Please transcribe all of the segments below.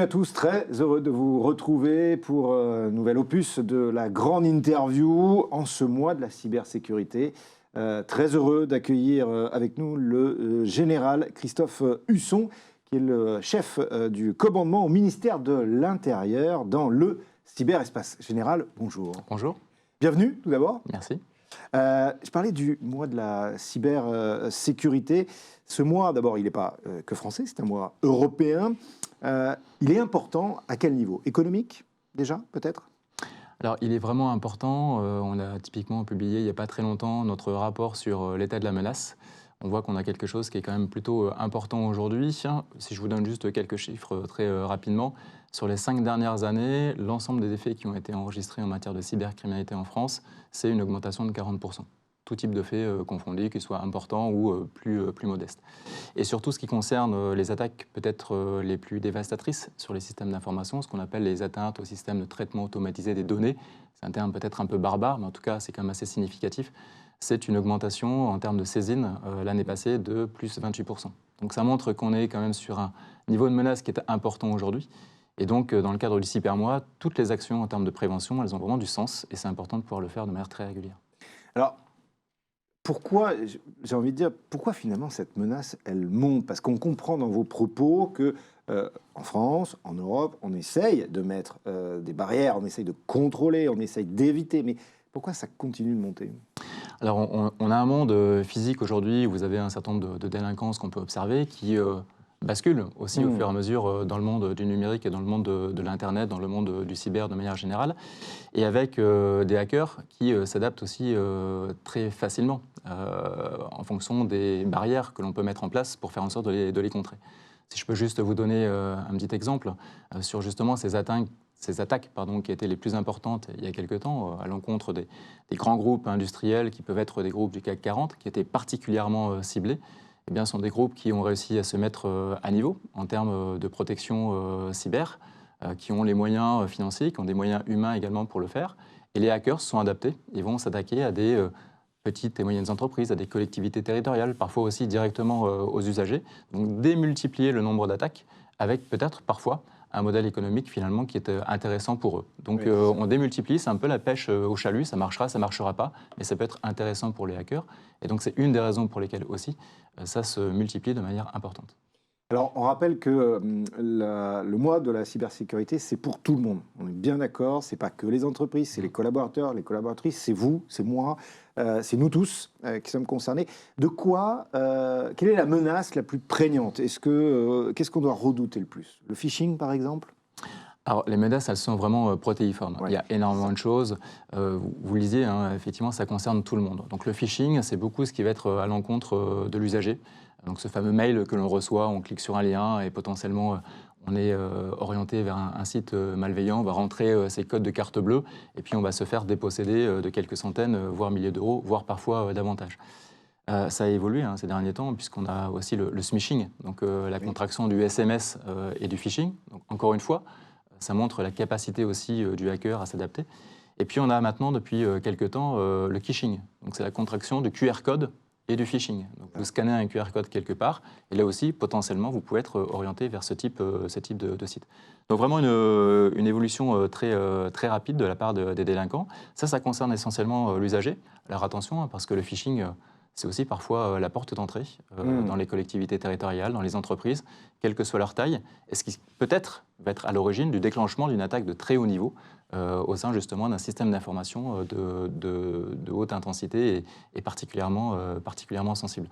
à tous, très heureux de vous retrouver pour un nouvel opus de la grande interview en ce mois de la cybersécurité. Très heureux d'accueillir avec nous le général Christophe Husson, qui est le chef du commandement au ministère de l'Intérieur dans le cyberespace. Général, bonjour. Bonjour. Bienvenue tout d'abord. Merci. Je parlais du mois de la cybersécurité. Ce mois, d'abord, il n'est pas que français, c'est un mois européen. Il est important à quel niveau? Économique, déjà, peut-être? Alors, il est vraiment important. On a typiquement publié il n'y a pas très longtemps notre rapport sur l'état de la menace. On voit qu'on a quelque chose qui est quand même plutôt important aujourd'hui. Si je vous donne juste quelques chiffres très rapidement, sur les 5 dernières années, l'ensemble des faits qui ont été enregistrés en matière de cybercriminalité en France, c'est une augmentation de 40%. Tout type de faits confondus, qu'ils soient importants ou plus modestes. Et surtout, ce qui concerne les attaques peut-être les plus dévastatrices sur les systèmes d'information, ce qu'on appelle les atteintes au système de traitement automatisé des données, c'est un terme peut-être un peu barbare, mais en tout cas, c'est quand même assez significatif. C'est une augmentation en termes de saisine l'année passée de plus 28%. Donc ça montre qu'on est quand même sur un niveau de menace qui est important aujourd'hui. Et donc, dans le cadre du Cybermois, toutes les actions en termes de prévention, elles ont vraiment du sens et c'est important de pouvoir le faire de manière très régulière. Alors, pourquoi, j'ai envie de dire, pourquoi finalement cette menace, elle monte? Parce qu'on comprend dans vos propos que en France, en Europe, on essaye de mettre des barrières, on essaye de contrôler, on essaye d'éviter, mais pourquoi ça continue de monter? Alors, on a un monde physique aujourd'hui où vous avez un certain nombre de délinquances qu'on peut observer qui basculent aussi au fur et à mesure dans le monde du numérique et dans le monde de l'Internet, dans le monde du cyber de manière générale, et avec des hackers qui s'adaptent aussi très facilement en fonction des barrières que l'on peut mettre en place pour faire en sorte de les contrer. Si je peux juste vous donner un petit exemple sur justement ces attaques qui étaient les plus importantes il y a quelque temps, à l'encontre des grands groupes industriels qui peuvent être des groupes du CAC 40, qui étaient particulièrement ciblés, eh bien, ce sont des groupes qui ont réussi à se mettre à niveau en termes de protection cyber, qui ont les moyens financiers, qui ont des moyens humains également pour le faire. Et les hackers se sont adaptés, ils vont s'attaquer à des petites et moyennes entreprises, à des collectivités territoriales, parfois aussi directement aux usagers. Donc démultiplier le nombre d'attaques avec peut-être parfois un modèle économique finalement qui est intéressant pour eux. Donc oui, on démultiplie, c'est un peu la pêche au chalut, ça marchera, ça marchera pas, mais ça peut être intéressant pour les hackers. Et donc c'est une des raisons pour lesquelles aussi ça se multiplie de manière importante. Alors, on rappelle que le mois de la cybersécurité, c'est pour tout le monde. On est bien d'accord, c'est pas que les entreprises, c'est les collaborateurs, les collaboratrices, c'est vous, c'est moi, c'est nous tous qui sommes concernés. De quoi, quelle est la menace la plus prégnante? Qu'est-ce qu'on doit redouter le plus? Le phishing, par exemple? Alors, les menaces, elles sont vraiment protéiformes. Ouais, il y a énormément de choses. Vous le disiez, hein, effectivement, ça concerne tout le monde. Donc, le phishing, c'est beaucoup ce qui va être à l'encontre de l'usager. Donc, ce fameux mail que l'on reçoit, on clique sur un lien et potentiellement, on est orienté vers un site malveillant, on va rentrer ses codes de carte bleue et puis on va se faire déposséder de quelques centaines, voire milliers d'euros, voire parfois davantage. Ça a évolué ces derniers temps, puisqu'on a aussi le smishing, donc la contraction du SMS et du phishing. Donc, encore une fois, ça montre la capacité aussi du hacker à s'adapter. Et puis on a maintenant, depuis quelques temps, le phishing. Donc c'est la contraction du QR code et du phishing. Donc vous scannez un QR code quelque part, et là aussi, potentiellement, vous pouvez être orienté vers ce type de site. Donc vraiment une évolution très rapide de la part des délinquants. Ça concerne essentiellement l'usager. Alors attention, parce que le phishing, c'est aussi parfois la porte d'entrée dans les collectivités territoriales, dans les entreprises, quelle que soit leur taille, et ce qui peut-être va être à l'origine du déclenchement d'une attaque de très haut niveau au sein justement d'un système d'information de haute intensité et particulièrement sensible.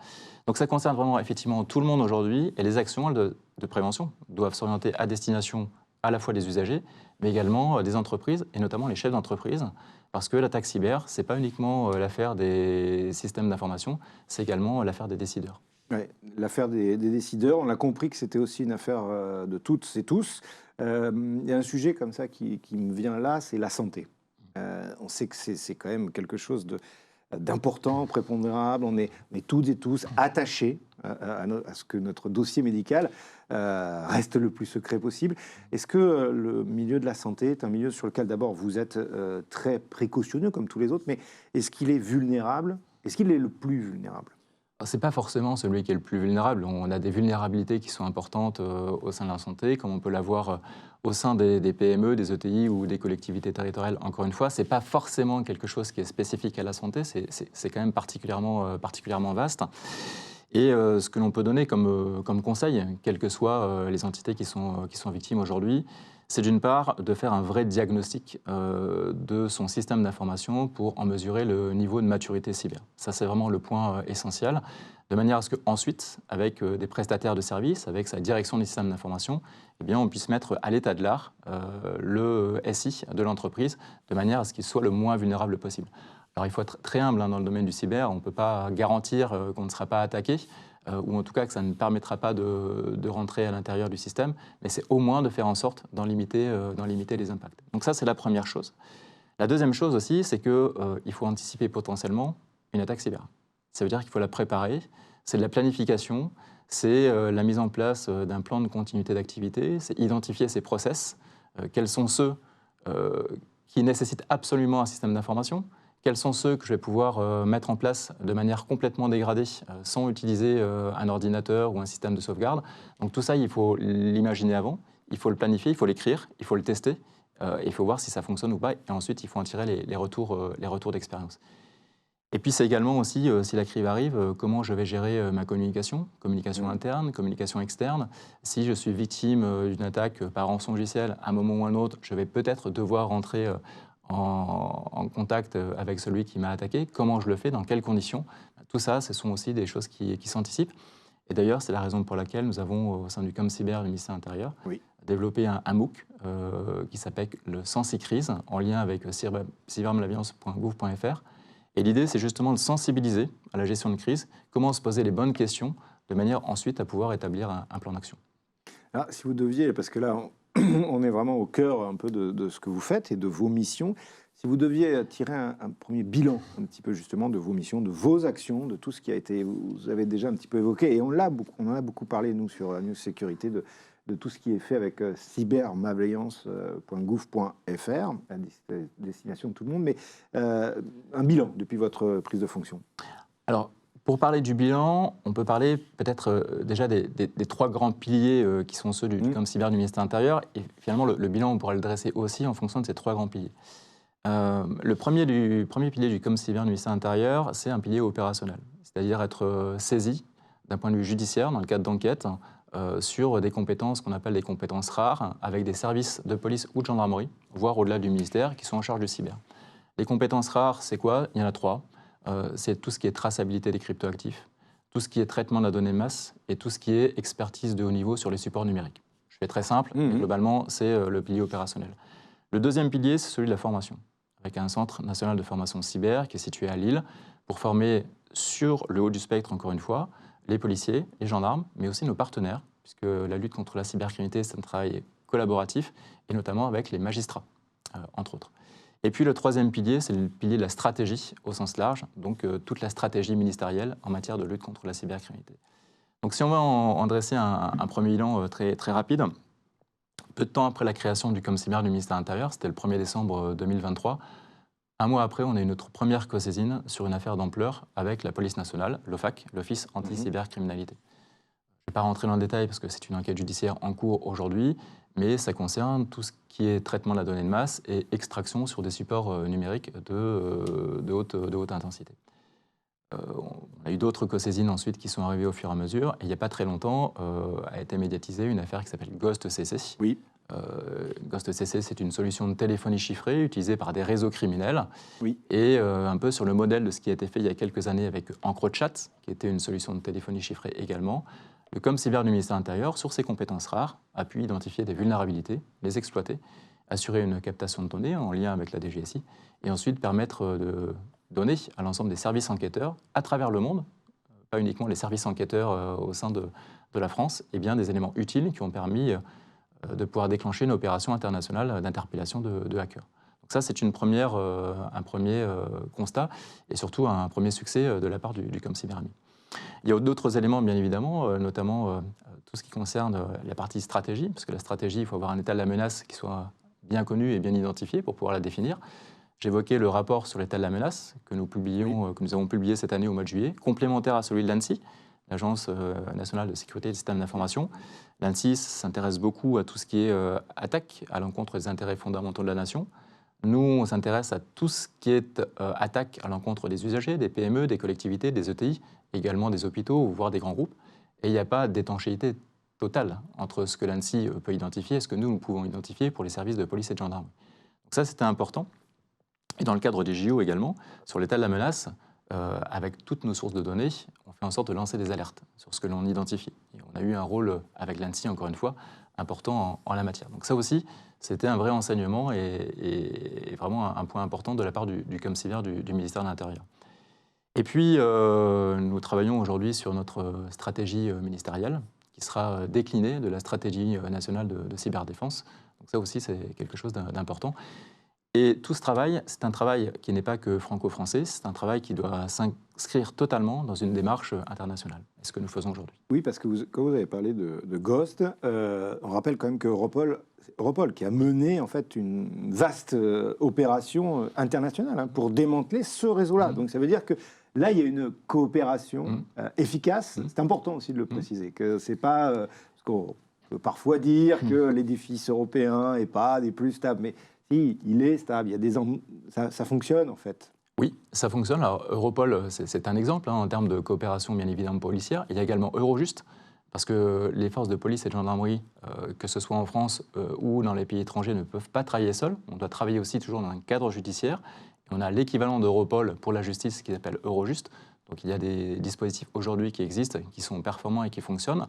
Donc ça concerne vraiment effectivement tout le monde aujourd'hui, et les actions de prévention doivent s'orienter à destination à la fois des usagers, mais également des entreprises, et notamment les chefs d'entreprise, parce que l'attaque cyber, ce n'est pas uniquement l'affaire des systèmes d'information, c'est également l'affaire des décideurs. Ouais, l'affaire des décideurs, on a compris que c'était aussi une affaire de toutes et tous. Il y a un sujet comme ça qui me vient là, c'est la santé. On sait que c'est quand même quelque chose d'important, prépondérable. On est toutes et tous attachés à ce que notre dossier médical reste le plus secret possible. Est-ce que le milieu de la santé est un milieu sur lequel d'abord vous êtes très précautionneux comme tous les autres, mais est-ce qu'il est vulnérable? Est-ce qu'il est le plus vulnérable? Ce n'est pas forcément celui qui est le plus vulnérable. On a des vulnérabilités qui sont importantes au sein de la santé, comme on peut l'avoir au sein des PME, des ETI ou des collectivités territoriales. Encore une fois, ce n'est pas forcément quelque chose qui est spécifique à la santé, c'est quand même particulièrement vaste. Et ce que l'on peut donner comme conseil, quelles que soient les entités qui sont victimes aujourd'hui, c'est d'une part de faire un vrai diagnostic de son système d'information pour en mesurer le niveau de maturité cyber. Ça, c'est vraiment le point essentiel, de manière à ce qu'ensuite, avec des prestataires de services, avec sa direction des systèmes d'information, eh bien, on puisse mettre à l'état de l'art le SI de l'entreprise, de manière à ce qu'il soit le moins vulnérable possible. Alors, il faut être très humble dans le domaine du cyber. On ne peut pas garantir qu'on ne sera pas attaqué, ou en tout cas que ça ne permettra pas de rentrer à l'intérieur du système, mais c'est au moins de faire en sorte d'en limiter les impacts. Donc ça, c'est la première chose. La deuxième chose aussi, c'est qu'il faut anticiper potentiellement une attaque cyber. Ça veut dire qu'il faut la préparer, c'est de la planification, c'est la mise en place d'un plan de continuité d'activité, c'est identifier ses process, quels sont ceux qui nécessitent absolument un système d'information, quels sont ceux que je vais pouvoir mettre en place de manière complètement dégradée sans utiliser un ordinateur ou un système de sauvegarde. Donc tout ça, il faut l'imaginer avant, il faut le planifier, il faut l'écrire, il faut le tester, et il faut voir si ça fonctionne ou pas. Et ensuite, il faut en tirer les retours d'expérience. Et puis c'est également aussi, si la crise arrive, comment je vais gérer ma communication interne, communication externe. Si je suis victime d'une attaque par rançongiciel, à un moment ou à un autre, je vais peut-être devoir rentrer en contact avec celui qui m'a attaqué, comment je le fais, dans quelles conditions. Tout ça, ce sont aussi des choses qui s'anticipent. Et d'ailleurs, c'est la raison pour laquelle nous avons, au sein du ComCyber du ministère de l'Intérieur, développé un MOOC qui s'appelle le Sensi-Crise, en lien avec cybermalveillance.gouv.fr. Et l'idée, c'est justement de sensibiliser à la gestion de crise, comment se poser les bonnes questions, de manière ensuite à pouvoir établir un plan d'action. Alors, si vous deviez, parce que là, on est vraiment au cœur un peu de ce que vous faites et de vos missions. Si vous deviez tirer un premier bilan, un petit peu justement de vos missions, de vos actions, de tout ce qui a été, vous avez déjà un petit peu évoqué, et on en a beaucoup parlé, nous, sur News Sécurité, de tout ce qui est fait avec cybermalveillance.gouv.fr, à destination de tout le monde, mais un bilan depuis votre prise de fonction. Alors, pour parler du bilan, on peut parler peut-être déjà des 3 grands piliers qui sont ceux du ComCyber du ministère de l'Intérieur. Et finalement, le bilan, on pourra le dresser aussi en fonction de ces 3 grands piliers. Le premier pilier du ComCyber du ministère de l'Intérieur, c'est un pilier opérationnel, c'est-à-dire être saisi d'un point de vue judiciaire dans le cadre d'enquête sur des compétences qu'on appelle des compétences rares, avec des services de police ou de gendarmerie, voire au-delà du ministère, qui sont en charge du cyber. Les compétences rares, c'est quoi? Il y en a 3. C'est tout ce qui est traçabilité des cryptoactifs, tout ce qui est traitement de la donnée de masse et tout ce qui est expertise de haut niveau sur les supports numériques. Je fais très simple, mais globalement, c'est le pilier opérationnel. Le deuxième pilier, c'est celui de la formation, avec un centre national de formation cyber qui est situé à Lille, pour former sur le haut du spectre, encore une fois, les policiers, les gendarmes, mais aussi nos partenaires, puisque la lutte contre la cybercriminalité, c'est un travail collaboratif, et notamment avec les magistrats, entre autres. Et puis le troisième pilier, c'est le pilier de la stratégie au sens large, donc toute la stratégie ministérielle en matière de lutte contre la cybercriminalité. Donc si on va en dresser un premier bilan très, très rapide, peu de temps après la création du ComCyber du ministère de l'Intérieur, c'était le 1er décembre 2023, un mois après, on a eu notre première co-saisine sur une affaire d'ampleur avec la police nationale, l'OFAC, l'Office anti-cybercriminalité. Je ne vais pas rentrer dans le détail parce que c'est une enquête judiciaire en cours aujourd'hui, mais ça concerne tout ce qui est traitement de la donnée de masse et extraction sur des supports numériques de haute intensité. On a eu d'autres co-saisines ensuite qui sont arrivées au fur et à mesure. Et il n'y a pas très longtemps, a été médiatisée une affaire qui s'appelle GhostCC. Oui. GhostCC, c'est une solution de téléphonie chiffrée utilisée par des réseaux criminels. Oui. Et un peu sur le modèle de ce qui a été fait il y a quelques années avec EncroChat, qui était une solution de téléphonie chiffrée également. Le ComCyber du ministère de l'Intérieur, sur ses compétences rares, a pu identifier des vulnérabilités, les exploiter, assurer une captation de données en lien avec la DGSI, et ensuite permettre de donner à l'ensemble des services enquêteurs à travers le monde, pas uniquement les services enquêteurs au sein de la France, et bien des éléments utiles qui ont permis de pouvoir déclencher une opération internationale d'interpellation de hackers. Donc ça, c'est un premier constat et surtout un premier succès de la part du ComCyberAmi. Il y a d'autres éléments, bien évidemment, notamment tout ce qui concerne la partie stratégie, parce que la stratégie, il faut avoir un état de la menace qui soit bien connu et bien identifié pour pouvoir la définir. J'évoquais le rapport sur l'état de la menace que nous avons publié cette année au mois de juillet, complémentaire à celui de l'ANSSI, l'Agence nationale de sécurité des systèmes d'information. L'ANSSI s'intéresse beaucoup à tout ce qui est attaque à l'encontre des intérêts fondamentaux de la nation. Nous, on s'intéresse à tout ce qui est attaque à l'encontre des usagers, des PME, des collectivités, des ETI, également des hôpitaux, voire des grands groupes. Et il n'y a pas d'étanchéité totale entre ce que l'ANSSI peut identifier et ce que nous pouvons identifier pour les services de police et de gendarmerie. Donc ça, c'était important. Et dans le cadre des JO également, sur l'état de la menace, avec toutes nos sources de données, on fait en sorte de lancer des alertes sur ce que l'on identifie. Et on a eu un rôle, avec l'ANSSI, encore une fois, important en la matière. Donc ça aussi, c'était un vrai enseignement et vraiment un point important de la part du ComCyber du ministère de l'Intérieur. Et puis, nous travaillons aujourd'hui sur notre stratégie ministérielle, qui sera déclinée de la stratégie nationale de cyberdéfense. Donc ça aussi, c'est quelque chose d'important. Et tout ce travail, c'est un travail qui n'est pas que franco-français, c'est un travail qui doit s'inscrire totalement dans une démarche internationale. C'est ce que nous faisons aujourd'hui. Oui, parce que quand vous avez parlé de Ghost, on rappelle quand même que Europol qui a mené en fait une vaste opération internationale pour démanteler ce réseau-là. Donc ça veut dire que là, il y a une coopération efficace. C'est important aussi de le préciser, que c'est pas parce qu'on peut parfois dire que l'édifice européen n'est pas des plus stables, mais si, il est stable, il y a ça fonctionne en fait. Oui, ça fonctionne. Alors, Europol, c'est un exemple en termes de coopération bien évidemment policière. Il y a également Eurojust, parce que les forces de police et de gendarmerie, que ce soit en France ou dans les pays étrangers, ne peuvent pas travailler seules. On doit travailler aussi toujours dans un cadre judiciaire. Et on a l'équivalent d'Europol pour la justice qui s'appelle Eurojust. Donc il y a des dispositifs aujourd'hui qui existent, qui sont performants et qui fonctionnent.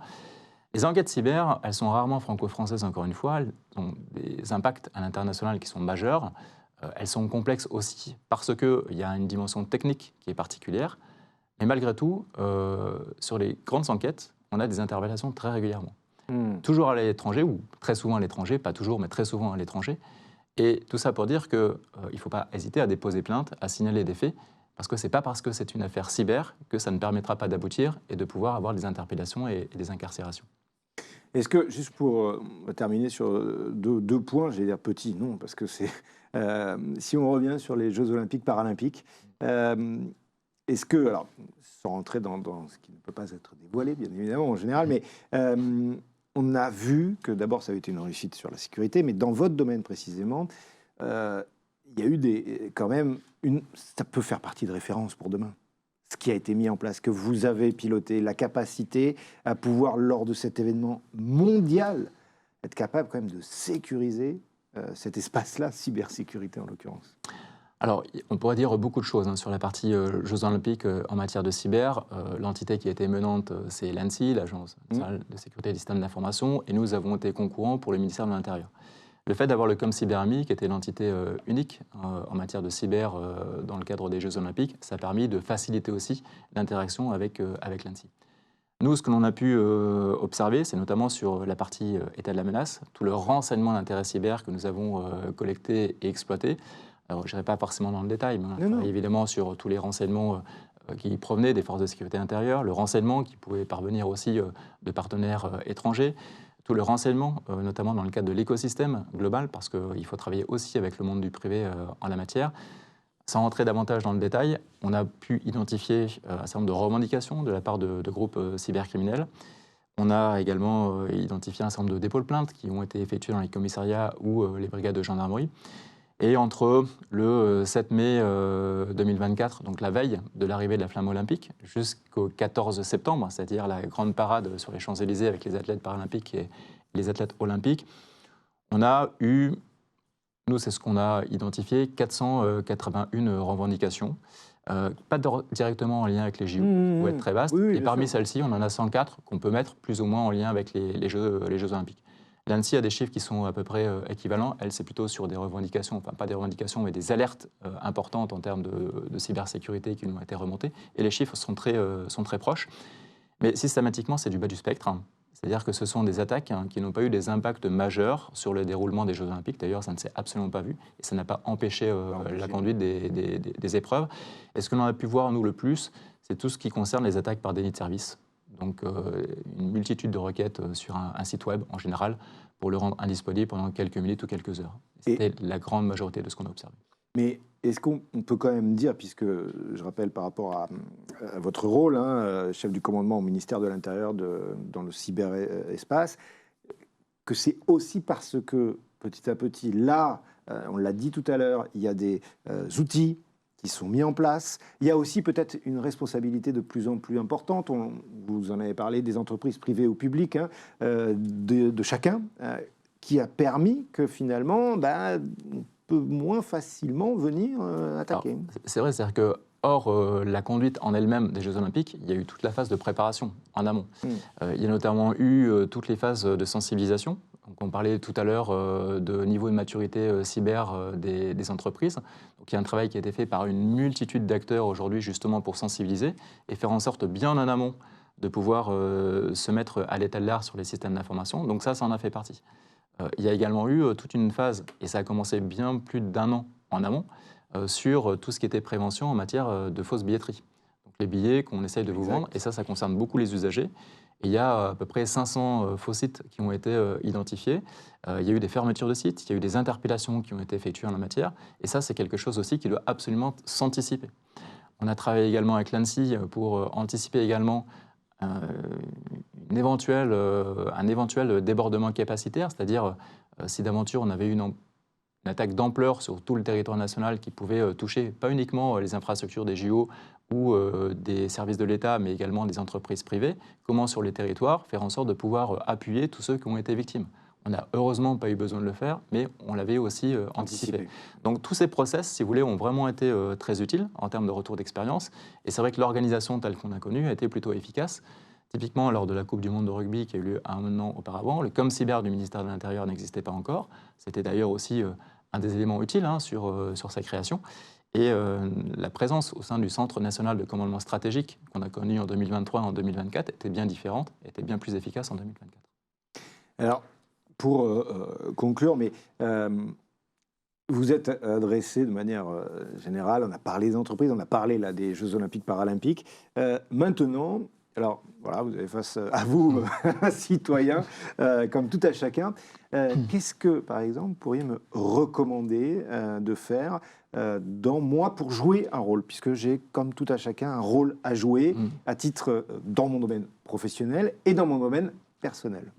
Les enquêtes cyber, elles sont rarement franco-françaises, encore une fois. Elles ont des impacts à l'international qui sont majeurs. Elles sont complexes aussi parce qu'il y a une dimension technique qui est particulière. Mais malgré tout, sur les grandes enquêtes, on a des interpellations très régulièrement. Toujours à l'étranger, ou très souvent à l'étranger, pas toujours, mais très souvent à l'étranger. Et tout ça pour dire qu'il ne faut pas hésiter à déposer plainte, à signaler des faits, parce que ce n'est pas parce que c'est une affaire cyber que ça ne permettra pas d'aboutir et de pouvoir avoir des interpellations et des incarcérations. Est-ce que, juste pour terminer sur deux points, j'allais dire petits, non, parce que c'est... si on revient sur les Jeux Olympiques, Paralympiques, est-ce que, alors, sans rentrer dans ce qui ne peut pas être dévoilé, bien évidemment, en général, mais on a vu que d'abord, ça avait été une réussite sur la sécurité, mais dans votre domaine précisément, il y a eu quand même, ça peut faire partie de référence pour demain. Ce qui a été mis en place, que vous avez piloté, la capacité à pouvoir, lors de cet événement mondial, être capable quand même de sécuriser cet espace-là, cybersécurité en l'occurrence. Alors, on pourrait dire beaucoup de choses sur la partie Jeux Olympiques en matière de cyber. L'entité qui a été menante, c'est l'ANSSI, l'Agence nationale de sécurité des systèmes d'information, et nous avons été concurrents pour le ministère de l'Intérieur. Le fait d'avoir le ComCyberMI, qui était l'entité unique en matière de cyber dans le cadre des Jeux Olympiques, ça a permis de faciliter aussi l'interaction avec l'ANSSI. Nous, ce que l'on a pu observer, c'est notamment sur la partie état de la menace, tout le renseignement d'intérêt cyber que nous avons collecté et exploité. Alors, je n'irai pas forcément dans le détail, mais on a travaillé évidemment sur tous les renseignements qui provenaient des forces de sécurité intérieure, le renseignement qui pouvait parvenir aussi de partenaires étrangers, tout le renseignement, notamment dans le cadre de l'écosystème global, parce qu'il faut travailler aussi avec le monde du privé en la matière. Sans rentrer davantage dans le détail, on a pu identifier un certain nombre de revendications de la part de groupes cybercriminels. On a également identifié un certain nombre de dépôts de plaintes qui ont été effectués dans les commissariats ou les brigades de gendarmerie. Et entre le 7 mai 2024, donc la veille de l'arrivée de la flamme olympique, jusqu'au 14 septembre, c'est-à-dire la grande parade sur les Champs-Élysées avec les athlètes paralympiques et les athlètes olympiques, on a eu, nous c'est ce qu'on a identifié, 481 revendications, pas directement en lien avec les JO, qui vont être très vastes, et parmi celles-ci, on en a 104 qu'on peut mettre plus ou moins en lien avec les Jeux olympiques. L'ANSSI a des chiffres qui sont à peu près équivalents. Elle, c'est plutôt sur des revendications, enfin pas des revendications, mais des alertes importantes en termes de cybersécurité qui nous ont été remontées. Et les chiffres sont très proches. Mais systématiquement, c'est du bas du spectre. C'est-à-dire que ce sont des attaques qui n'ont pas eu des impacts majeurs sur le déroulement des Jeux Olympiques. D'ailleurs, ça ne s'est absolument pas vu. Et ça n'a pas empêché la conduite des épreuves. Et ce que l'on a pu voir, nous, le plus, c'est tout ce qui concerne les attaques par déni de service. Donc une multitude de requêtes sur un site web en général pour le rendre indisponible pendant quelques minutes ou quelques heures. C'était la grande majorité de ce qu'on a observé. Mais est-ce qu'on peut quand même dire, puisque je rappelle par rapport à votre rôle, hein, chef du commandement au ministère de l'Intérieur dans le cyberespace, que c'est aussi parce que petit à petit, là, on l'a dit tout à l'heure, il y a des outils qui sont mis en place. Il y a aussi peut-être une responsabilité de plus en plus importante, vous en avez parlé, des entreprises privées ou publiques, hein, de chacun, qui a permis que finalement, bah, on peut moins facilement venir attaquer. C'est vrai, c'est-à-dire que hors la conduite en elle-même des Jeux Olympiques, il y a eu toute la phase de préparation en amont. Il y a notamment eu toutes les phases de sensibilisation. Donc on parlait tout à l'heure de niveau de maturité cyber des entreprises. Donc il y a un travail qui a été fait par une multitude d'acteurs aujourd'hui justement pour sensibiliser et faire en sorte bien en amont de pouvoir se mettre à l'état de l'art sur les systèmes d'information. Donc ça en a fait partie. Il y a également eu toute une phase, et ça a commencé bien plus d'1 an en amont, sur tout ce qui était prévention en matière de fausse billetterie. Donc les billets qu'on essaye de vous vendre, et ça concerne beaucoup les usagers. Et il y a à peu près 500 faux sites qui ont été identifiés. Il y a eu des fermetures de sites, il y a eu des interpellations qui ont été effectuées en la matière. Et ça, c'est quelque chose aussi qui doit absolument s'anticiper. On a travaillé également avec l'ANSSI pour anticiper également un éventuel débordement capacitaire, c'est-à-dire si d'aventure on avait une attaque d'ampleur sur tout le territoire national qui pouvait toucher pas uniquement les infrastructures des JO ou des services de l'État, mais également des entreprises privées, comment sur les territoires faire en sorte de pouvoir appuyer tous ceux qui ont été victimes. On n'a heureusement pas eu besoin de le faire, mais on l'avait aussi anticipé. Donc tous ces process, si vous voulez, ont vraiment été très utiles en termes de retour d'expérience. Et c'est vrai que l'organisation telle qu'on a connue a été plutôt efficace. Typiquement, lors de la Coupe du Monde de rugby qui a eu lieu 1 an auparavant, le ComCyber du ministère de l'Intérieur n'existait pas encore. C'était d'ailleurs aussi un des éléments utiles sur sa création. Et la présence au sein du Centre national de commandement stratégique qu'on a connu en 2023 et en 2024 était bien différente, était bien plus efficace en 2024. Alors, pour conclure, mais vous êtes adressé de manière générale, on a parlé des entreprises, on a parlé là, des Jeux Olympiques Paralympiques. Maintenant, alors voilà, vous avez face à vous, un citoyen, comme tout à chacun. Qu'est-ce que, par exemple, vous pourriez me recommander de faire pour jouer un rôle, puisque j'ai, comme tout à chacun, un rôle à jouer à titre dans mon domaine professionnel et dans mon domaine personnel.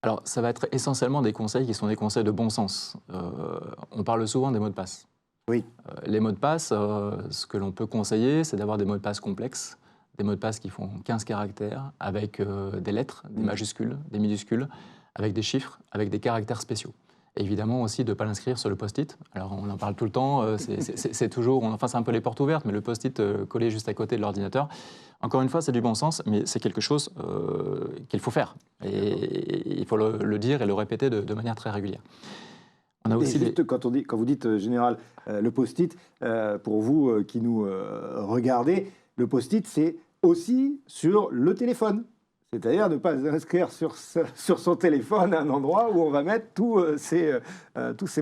Alors, ça va être essentiellement des conseils qui sont des conseils de bon sens. On parle souvent des mots de passe. Oui. Les mots de passe, ce que l'on peut conseiller, c'est d'avoir des mots de passe complexes, des mots de passe qui font 15 caractères, avec des lettres, des majuscules, des minuscules, avec des chiffres, avec des caractères spéciaux. Et évidemment aussi de ne pas l'inscrire sur le post-it. Alors on en parle tout le temps, c'est toujours, enfin c'est un peu les portes ouvertes, mais le post-it collé juste à côté de l'ordinateur, encore une fois c'est du bon sens, mais c'est quelque chose qu'il faut faire. Et il faut le dire et le répéter de manière très régulière. On a aussi juste quand vous dites général, le post-it, pour vous qui nous regardez, le post-it c'est aussi sur le téléphone. C'est-à-dire ne pas inscrire sur son téléphone un endroit où on va mettre tous ces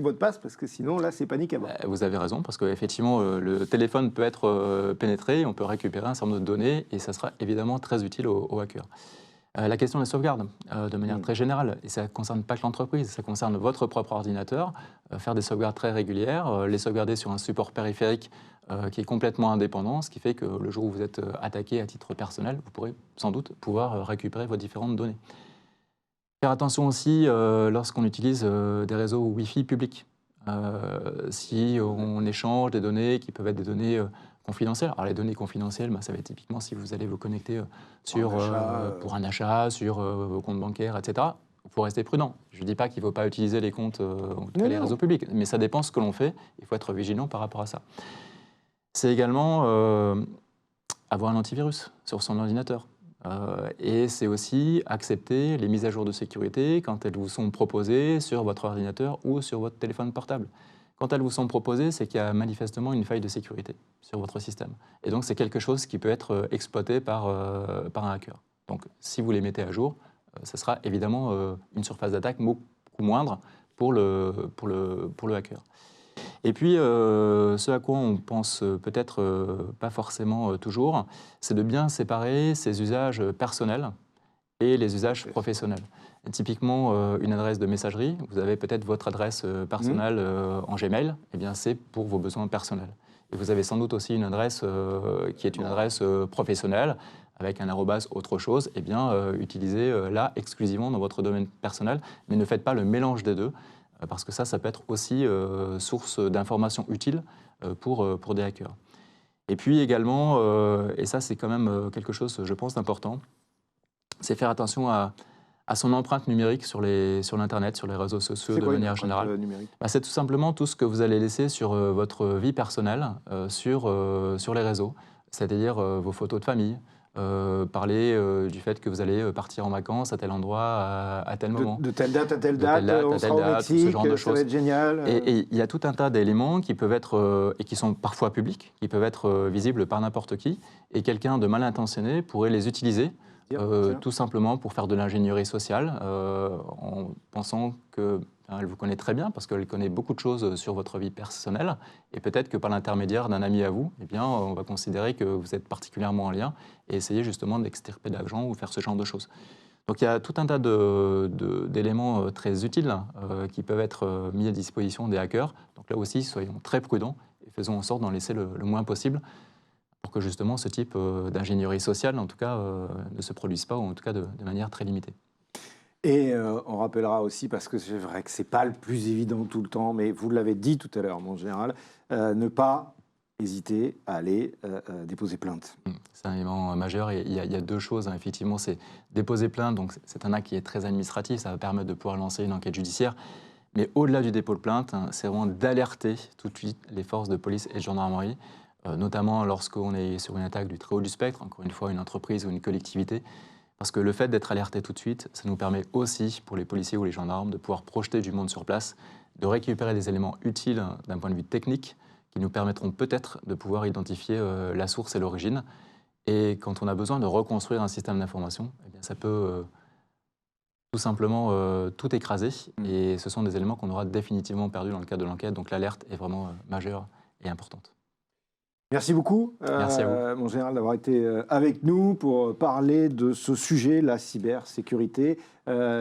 mots de passe, parce que sinon, là, c'est panique à bord. Vous avez raison, parce qu'effectivement, le téléphone peut être pénétré, on peut récupérer un certain nombre de données, et ça sera évidemment très utile aux hackers. La question des sauvegardes, de manière très générale, et ça ne concerne pas que l'entreprise, ça concerne votre propre ordinateur, faire des sauvegardes très régulières, les sauvegarder sur un support périphérique qui est complètement indépendant, ce qui fait que le jour où vous êtes attaqué à titre personnel, vous pourrez sans doute pouvoir récupérer vos différentes données. Faire attention aussi lorsqu'on utilise des réseaux Wi-Fi publics. Si on échange des données qui peuvent être des données confidentielles. Alors les données confidentielles, ça va être typiquement si vous allez vous connecter pour un achat, sur vos comptes bancaires, etc. Il faut rester prudent. Je ne dis pas qu'il ne faut pas utiliser les comptes, en tout cas les réseaux publics, mais ça dépend ce que l'on fait. Il faut être vigilant par rapport à ça. C'est également avoir un antivirus sur son ordinateur. Et c'est aussi accepter les mises à jour de sécurité quand elles vous sont proposées sur votre ordinateur ou sur votre téléphone portable. Quand elles vous sont proposées, c'est qu'il y a manifestement une faille de sécurité sur votre système. Et donc c'est quelque chose qui peut être exploité par un hacker. Donc si vous les mettez à jour, ce sera évidemment une surface d'attaque beaucoup moindre pour le hacker. Et puis, ce à quoi on pense peut-être pas forcément toujours, c'est de bien séparer ses usages personnels et les usages professionnels. Et typiquement, une adresse de messagerie, vous avez peut-être votre adresse personnelle en Gmail, eh bien c'est pour vos besoins personnels. Et vous avez sans doute aussi une adresse qui est une adresse professionnelle, avec un arrobase autre chose, eh bien utilisez-la exclusivement dans votre domaine personnel, mais ne faites pas le mélange des deux, parce que ça peut être aussi source d'informations utiles pour des hackers. Et puis également, et ça c'est quand même quelque chose, je pense, d'important, c'est faire attention à son empreinte numérique sur l'Internet, sur les réseaux sociaux de manière générale. C'est tout simplement tout ce que vous allez laisser sur votre vie personnelle, sur les réseaux, c'est-à-dire vos photos de famille, parler du fait que vous allez partir en vacances à tel endroit, à tel moment. De telle date à telle date, on sera au Mexique, ce genre de ça choses. va être génial. Et il y a tout un tas d'éléments qui peuvent être, et qui sont parfois publics, qui peuvent être visibles par n'importe qui, et quelqu'un de mal intentionné pourrait les utiliser tout simplement pour faire de l'ingénierie sociale, en pensant qu'elle vous connaît très bien, parce qu'elle connaît beaucoup de choses sur votre vie personnelle, et peut-être que par l'intermédiaire d'un ami à vous, eh bien, on va considérer que vous êtes particulièrement en lien, et essayer justement d'extirper de l'argent ou faire ce genre de choses. Donc il y a tout un tas d'éléments très utiles qui peuvent être mis à disposition des hackers. Donc là aussi, soyons très prudents et faisons en sorte d'en laisser le moins possible, pour que justement ce type d'ingénierie sociale, en tout cas, ne se produise pas, ou en tout cas de manière très limitée. Et on rappellera aussi, parce que c'est vrai que ce n'est pas le plus évident tout le temps, mais vous l'avez dit tout à l'heure, mon général, ne pas hésiter à aller déposer plainte. C'est un élément majeur, et il y a deux choses, hein. Effectivement, c'est déposer plainte, donc c'est un acte qui est très administratif, ça va permettre de pouvoir lancer une enquête judiciaire. Mais au-delà du dépôt de plainte, hein, c'est vraiment d'alerter tout de suite les forces de police et de gendarmerie, notamment lorsqu'on est sur une attaque du très haut du spectre, encore une fois une entreprise ou une collectivité, parce que le fait d'être alerté tout de suite, ça nous permet aussi, pour les policiers ou les gendarmes, de pouvoir projeter du monde sur place, de récupérer des éléments utiles d'un point de vue technique, qui nous permettront peut-être de pouvoir identifier la source et l'origine. Et quand on a besoin de reconstruire un système d'information, eh bien ça peut tout simplement tout écraser, et ce sont des éléments qu'on aura définitivement perdus dans le cadre de l'enquête, donc l'alerte est vraiment majeure et importante. Merci beaucoup, Merci à vous. mon général, d'avoir été avec nous pour parler de ce sujet, la cybersécurité,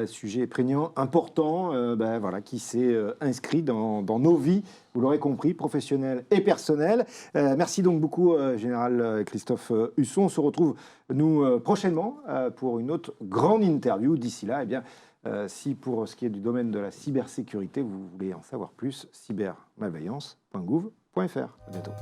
sujet prégnant, important, voilà, qui s'est inscrit dans nos vies, vous l'aurez compris, professionnelles et personnelles. Merci donc beaucoup, général Christophe Husson. On se retrouve, nous, prochainement pour une autre grande interview. D'ici là, eh bien, si pour ce qui est du domaine de la cybersécurité, vous voulez en savoir plus, cybermalveillance.gouv.fr. À bientôt.